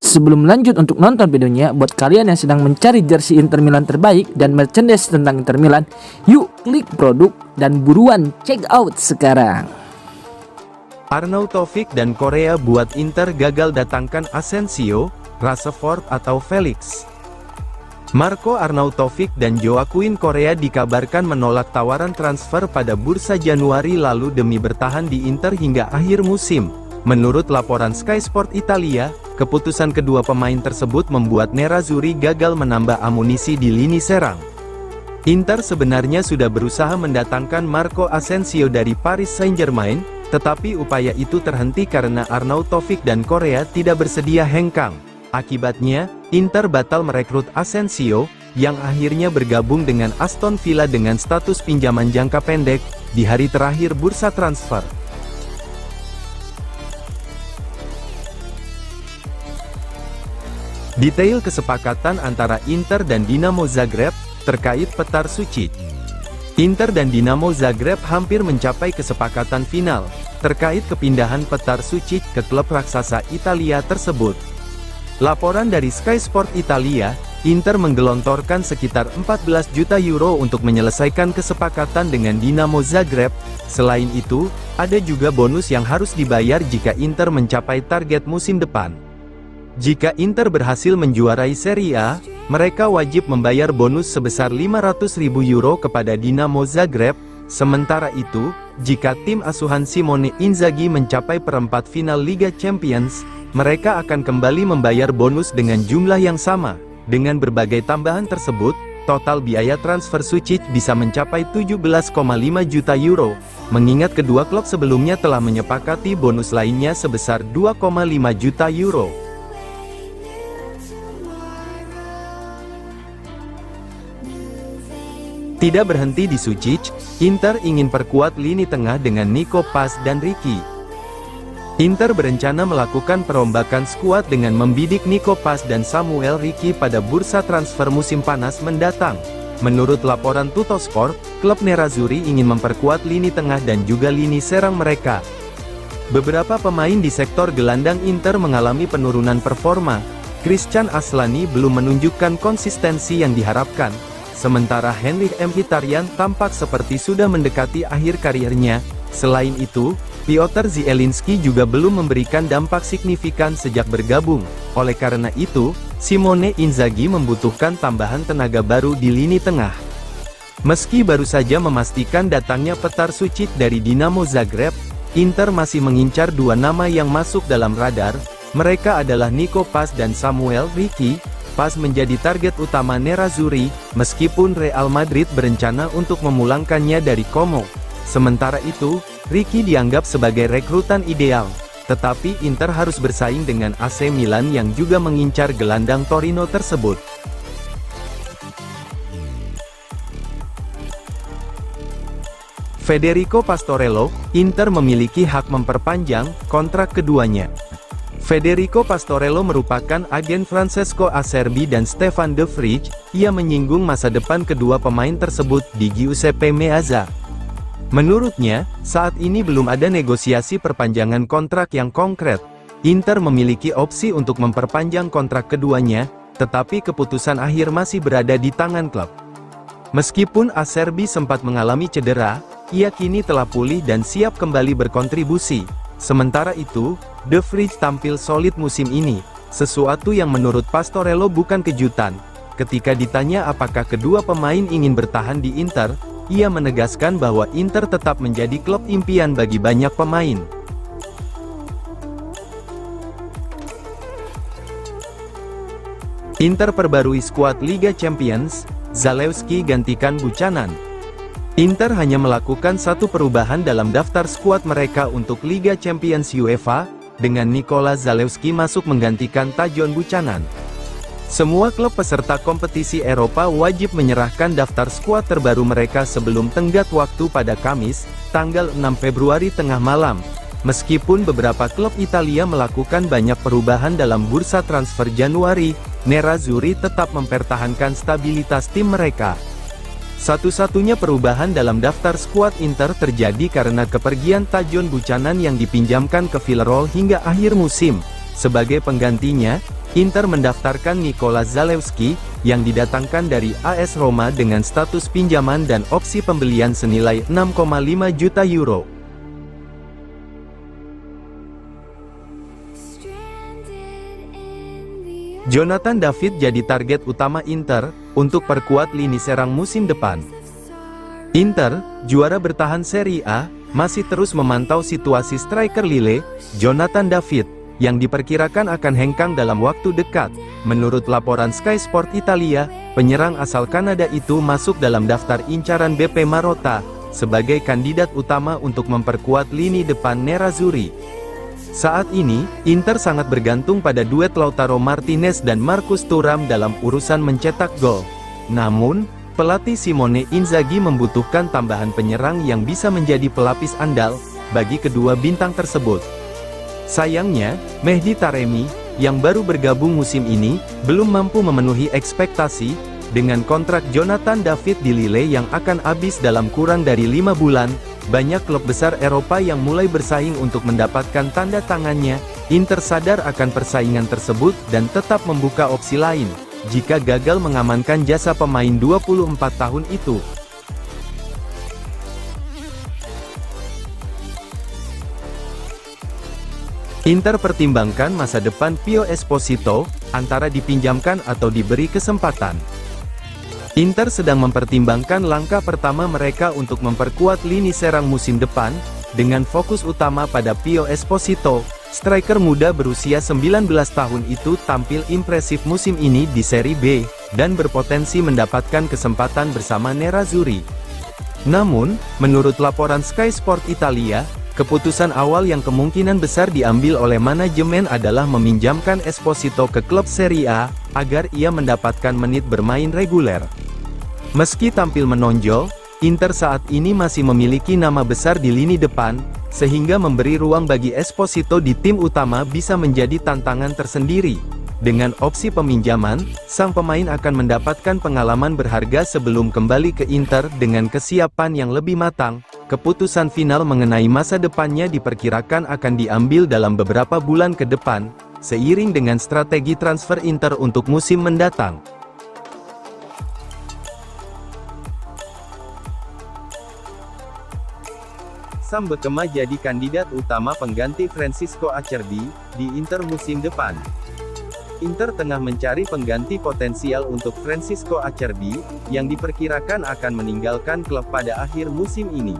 Sebelum lanjut untuk nonton videonya, buat kalian yang sedang mencari jersey Inter Milan terbaik dan merchandise tentang Inter Milan, yuk klik produk dan buruan check out sekarang. Arnautovic dan Korea buat Inter gagal datangkan Asensio, Rashford atau Felix. Marco Arnautovic dan Joaquin Korea dikabarkan menolak tawaran transfer pada bursa Januari lalu demi bertahan di Inter hingga akhir musim. Menurut laporan Sky Sport Italia, keputusan kedua pemain tersebut membuat Nerazzurri gagal menambah amunisi di lini serang. Inter sebenarnya sudah berusaha mendatangkan Marco Asensio dari Paris Saint-Germain, tetapi upaya itu terhenti karena Arnautovic dan Korea tidak bersedia hengkang. Akibatnya, Inter batal merekrut Asensio, yang akhirnya bergabung dengan Aston Villa dengan status pinjaman jangka pendek, di hari terakhir bursa transfer. Detail kesepakatan antara Inter dan Dinamo Zagreb, terkait Petar Sučić. Inter dan Dinamo Zagreb hampir mencapai kesepakatan final, terkait kepindahan Petar Sučić ke klub raksasa Italia tersebut. Laporan dari Sky Sport Italia, Inter menggelontorkan sekitar 14 juta euro untuk menyelesaikan kesepakatan dengan Dinamo Zagreb. Selain itu, ada juga bonus yang harus dibayar jika Inter mencapai target musim depan. Jika Inter berhasil menjuarai Serie A, mereka wajib membayar bonus sebesar 500.000 euro kepada Dinamo Zagreb. Sementara itu, jika tim asuhan Simone Inzaghi mencapai perempat final Liga Champions, mereka akan kembali membayar bonus dengan jumlah yang sama. Dengan berbagai tambahan tersebut, total biaya transfer Sučić bisa mencapai 17,5 juta euro, mengingat kedua klub sebelumnya telah menyepakati bonus lainnya sebesar 2,5 juta euro. Tidak berhenti di Sučić, Inter ingin perkuat lini tengah dengan Nico Paz dan Ricky. Inter berencana melakukan perombakan skuad dengan membidik Nico Paz dan Samuel Ricky pada bursa transfer musim panas mendatang. Menurut laporan Tuttosport, klub Nerazzurri ingin memperkuat lini tengah dan juga lini serang mereka. Beberapa pemain di sektor gelandang Inter mengalami penurunan performa. Christian Aslani belum menunjukkan konsistensi yang diharapkan. Sementara Henrikh Mkhitaryan tampak seperti sudah mendekati akhir karirnya. Selain itu, Piotr Zielinski juga belum memberikan dampak signifikan sejak bergabung. Oleh karena itu, Simone Inzaghi membutuhkan tambahan tenaga baru di lini tengah. Meski baru saja memastikan datangnya Petar Sučić dari Dinamo Zagreb, Inter masih mengincar dua nama yang masuk dalam radar. Mereka adalah Nico Paz dan Samuel Ricky. Paz menjadi target utama Nerazzurri, meskipun Real Madrid berencana untuk memulangkannya dari Como. Sementara itu, Ricky dianggap sebagai rekrutan ideal, tetapi Inter harus bersaing dengan AC Milan yang juga mengincar gelandang Torino tersebut. Federico Pastorello, Inter memiliki hak memperpanjang kontrak keduanya. Federico Pastorello merupakan agen Francesco Acerbi dan Stefan De Vrij. Ia menyinggung masa depan kedua pemain tersebut di Giuseppe Meazza. Menurutnya, saat ini belum ada negosiasi perpanjangan kontrak yang konkret. Inter memiliki opsi untuk memperpanjang kontrak keduanya, tetapi keputusan akhir masih berada di tangan klub. Meskipun Acerbi sempat mengalami cedera, ia kini telah pulih dan siap kembali berkontribusi. Sementara itu, De Vrij tampil solid musim ini, sesuatu yang menurut Pastorello bukan kejutan. Ketika ditanya apakah kedua pemain ingin bertahan di Inter, ia menegaskan bahwa Inter tetap menjadi klub impian bagi banyak pemain. Inter perbarui skuad Liga Champions, Zalewski gantikan Buchanan. Inter hanya melakukan satu perubahan dalam daftar skuad mereka untuk Liga Champions UEFA, dengan Nikola Zalewski masuk menggantikan Tajon Buchanan. Semua klub peserta kompetisi Eropa wajib menyerahkan daftar skuad terbaru mereka sebelum tenggat waktu pada Kamis, tanggal 6 Februari tengah malam. Meskipun beberapa klub Italia melakukan banyak perubahan dalam bursa transfer Januari, Nerazzurri tetap mempertahankan stabilitas tim mereka. Satu-satunya perubahan dalam daftar skuad Inter terjadi karena kepergian Tajon Buchanan yang dipinjamkan ke Villarreal hingga akhir musim. Sebagai penggantinya, Inter mendaftarkan Nikola Zalewski, yang didatangkan dari AS Roma dengan status pinjaman dan opsi pembelian senilai 6,5 juta euro. Jonathan David jadi target utama Inter, untuk perkuat lini serang musim depan. Inter, juara bertahan Serie A, masih terus memantau situasi striker Lille, Jonathan David, yang diperkirakan akan hengkang dalam waktu dekat. Menurut laporan Sky Sport Italia, penyerang asal Kanada itu masuk dalam daftar incaran BP Marotta, sebagai kandidat utama untuk memperkuat lini depan Nerazzurri. Saat ini, Inter sangat bergantung pada duet Lautaro Martinez dan Marcus Thuram dalam urusan mencetak gol. Namun, pelatih Simone Inzaghi membutuhkan tambahan penyerang yang bisa menjadi pelapis andal bagi kedua bintang tersebut. Sayangnya, Mehdi Taremi, yang baru bergabung musim ini, belum mampu memenuhi ekspektasi, dengan kontrak Jonathan David di Lille yang akan habis dalam kurang dari 5 bulan, banyak klub besar Eropa yang mulai bersaing untuk mendapatkan tanda tangannya. Inter sadar akan persaingan tersebut dan tetap membuka opsi lain, jika gagal mengamankan jasa pemain 24 tahun itu. Inter pertimbangkan masa depan Pio Esposito, antara dipinjamkan atau diberi kesempatan. Inter sedang mempertimbangkan langkah pertama mereka untuk memperkuat lini serang musim depan, dengan fokus utama pada Pio Esposito. Striker muda berusia 19 tahun itu tampil impresif musim ini di Serie B, dan berpotensi mendapatkan kesempatan bersama Nerazzurri. Namun, menurut laporan Sky Sport Italia, keputusan awal yang kemungkinan besar diambil oleh manajemen adalah meminjamkan Esposito ke klub Serie A, agar ia mendapatkan menit bermain reguler. Meski tampil menonjol, Inter saat ini masih memiliki nama besar di lini depan, sehingga memberi ruang bagi Esposito di tim utama bisa menjadi tantangan tersendiri. Dengan opsi peminjaman, sang pemain akan mendapatkan pengalaman berharga sebelum kembali ke Inter dengan kesiapan yang lebih matang. Keputusan final mengenai masa depannya diperkirakan akan diambil dalam beberapa bulan ke depan, seiring dengan strategi transfer Inter untuk musim mendatang. Sam Bekema jadi kandidat utama pengganti Francisco Acerbi di Inter musim depan. Inter tengah mencari pengganti potensial untuk Francisco Acerbi, yang diperkirakan akan meninggalkan klub pada akhir musim ini.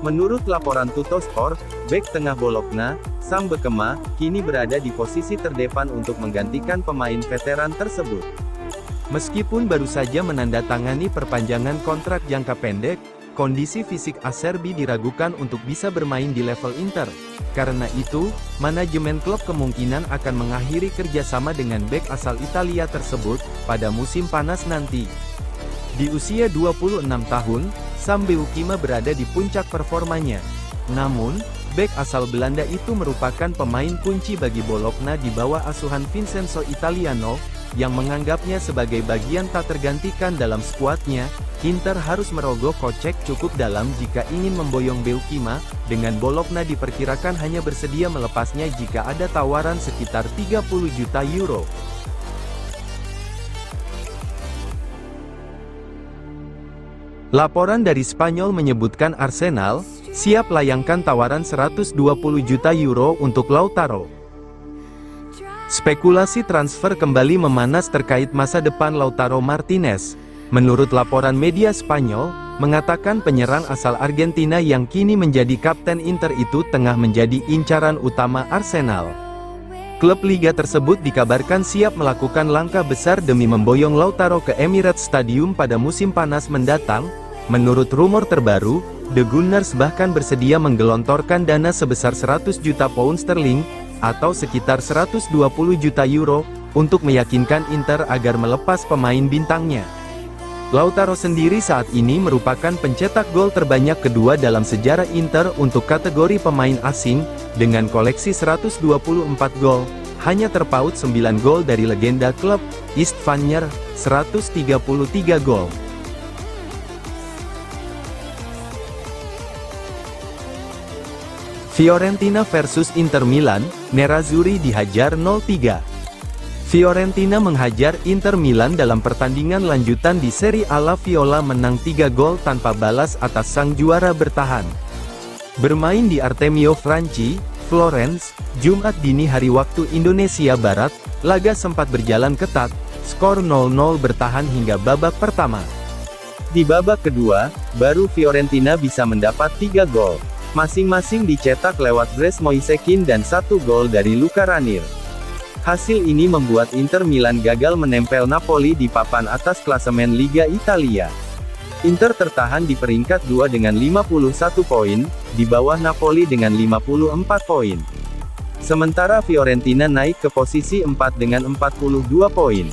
Menurut laporan Tuttosport, bek tengah Bologna, Sam Bekema, kini berada di posisi terdepan untuk menggantikan pemain veteran tersebut. Meskipun baru saja menandatangani perpanjangan kontrak jangka pendek, kondisi fisik Acerbi diragukan untuk bisa bermain di level Inter. Karena itu, manajemen klub kemungkinan akan mengakhiri kerjasama dengan bek asal Italia tersebut, pada musim panas nanti. Di usia 26 tahun, Sam Bekema berada di puncak performanya. Namun, bek asal Belanda itu merupakan pemain kunci bagi Bologna di bawah asuhan Vincenzo Italiano, yang menganggapnya sebagai bagian tak tergantikan dalam skuadnya. Inter harus merogoh kocek cukup dalam jika ingin memboyong Bekema, dengan Bologna diperkirakan hanya bersedia melepasnya jika ada tawaran sekitar 30 juta euro. Laporan dari Spanyol menyebutkan Arsenal siap layangkan tawaran 120 juta euro untuk Lautaro. Spekulasi transfer kembali memanas terkait masa depan Lautaro Martinez. Menurut laporan media Spanyol, mengatakan penyerang asal Argentina yang kini menjadi kapten Inter itu tengah menjadi incaran utama Arsenal. Klub liga tersebut dikabarkan siap melakukan langkah besar demi memboyong Lautaro ke Emirates Stadium pada musim panas mendatang. Menurut rumor terbaru, The Gunners bahkan bersedia menggelontorkan dana sebesar 100 juta pound sterling, atau sekitar 120 juta euro, untuk meyakinkan Inter agar melepas pemain bintangnya. Lautaro sendiri saat ini merupakan pencetak gol terbanyak kedua dalam sejarah Inter untuk kategori pemain asing, dengan koleksi 124 gol, hanya terpaut 9 gol dari legenda klub, Istvan Nyer, 133 gol. Fiorentina versus Inter Milan, Nerazzurri dihajar 0-3. Fiorentina menghajar Inter Milan dalam pertandingan lanjutan di Serie A. La Viola menang 3 gol tanpa balas atas sang juara bertahan. Bermain di Artemio Franchi, Florence, Jumat dini hari waktu Indonesia Barat, laga sempat berjalan ketat, skor 0-0 bertahan hingga babak pertama. Di babak kedua, baru Fiorentina bisa mendapat 3 gol. Masing-masing dicetak lewat Bres Moisekin dan 1 gol dari Luca Ranieri. Hasil ini membuat Inter Milan gagal menempel Napoli di papan atas klasemen Liga Italia. Inter tertahan di peringkat 2 dengan 51 poin, di bawah Napoli dengan 54 poin. Sementara Fiorentina naik ke posisi 4 dengan 42 poin.